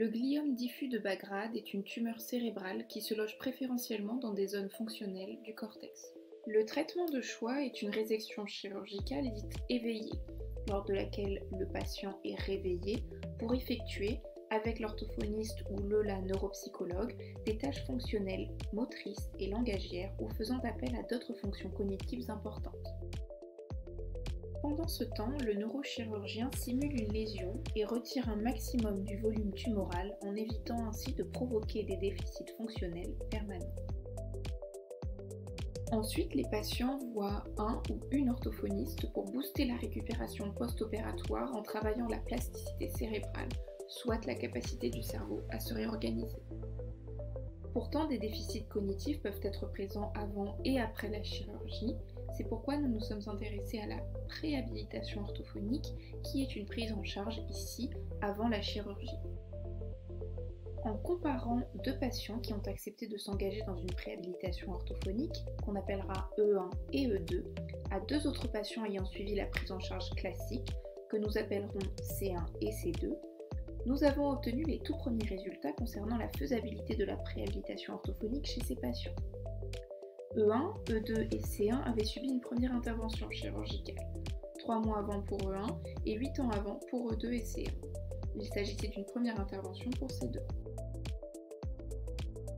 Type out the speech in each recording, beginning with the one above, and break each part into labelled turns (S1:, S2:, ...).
S1: Le gliome diffus de bas grade est une tumeur cérébrale qui se loge préférentiellement dans des zones fonctionnelles du cortex. Le traitement de choix est une résection chirurgicale dite éveillée, lors de laquelle le patient est réveillé pour effectuer, avec l'orthophoniste ou la neuropsychologue, des tâches fonctionnelles, motrices et langagières ou faisant appel à d'autres fonctions cognitives importantes. Pendant ce temps, le neurochirurgien simule une lésion et retire un maximum du volume tumoral en évitant ainsi de provoquer des déficits fonctionnels permanents. Ensuite, les patients voient un ou une orthophoniste pour booster la récupération post-opératoire en travaillant la plasticité cérébrale, soit la capacité du cerveau à se réorganiser. Pourtant, des déficits cognitifs peuvent être présents avant et après la chirurgie. C'est pourquoi nous nous sommes intéressés à la préhabilitation orthophonique, qui est une prise en charge ici avant la chirurgie. En comparant deux patients qui ont accepté de s'engager dans une préhabilitation orthophonique, qu'on appellera E1 et E2, à deux autres patients ayant suivi la prise en charge classique, que nous appellerons C1 et C2, nous avons obtenu les tout premiers résultats concernant la faisabilité de la préhabilitation orthophonique chez ces patients. E1, E2 et C1 avaient subi une première intervention chirurgicale, 3 mois avant pour E1 et 8 ans avant pour E2 et C1. Il s'agissait d'une première intervention pour ces deux.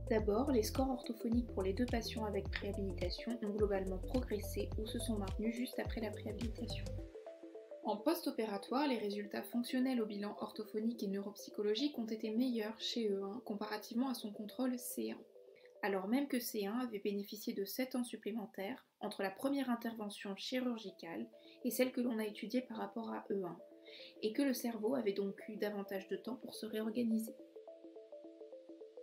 S1: D'abord, les scores orthophoniques pour les deux patients avec préhabilitation ont globalement progressé ou se sont maintenus juste après la préhabilitation. En post-opératoire, les résultats fonctionnels au bilan orthophonique et neuropsychologique ont été meilleurs chez E1 comparativement à son contrôle C1, alors même que C1 avait bénéficié de 7 ans supplémentaires entre la première intervention chirurgicale et celle que l'on a étudiée par rapport à E1, et que le cerveau avait donc eu davantage de temps pour se réorganiser.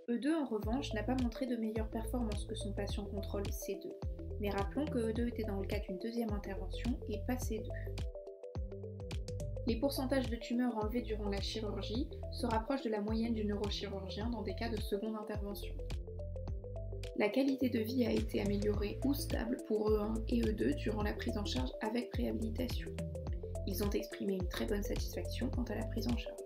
S1: E2 en revanche n'a pas montré de meilleure performance que son patient contrôle C2, mais rappelons que E2 était dans le cas d'une deuxième intervention et pas C2. Les pourcentages de tumeurs enlevées durant la chirurgie se rapprochent de la moyenne du neurochirurgien dans des cas de seconde intervention. La qualité de vie a été améliorée ou stable pour E1 et E2 durant la prise en charge avec préhabilitation. Ils ont exprimé une très bonne satisfaction quant à la prise en charge.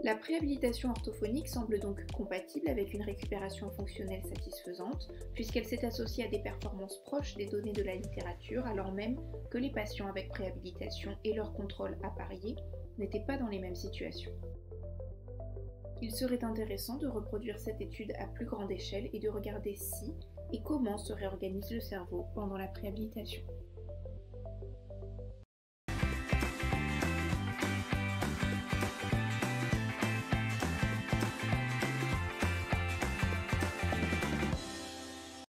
S1: La préhabilitation orthophonique semble donc compatible avec une récupération fonctionnelle satisfaisante, puisqu'elle s'est associée à des performances proches des données de la littérature, alors même que les patients avec préhabilitation et leur contrôle apparié n'étaient pas dans les mêmes situations. Il serait intéressant de reproduire cette étude à plus grande échelle et de regarder si et comment se réorganise le cerveau pendant la préhabilitation.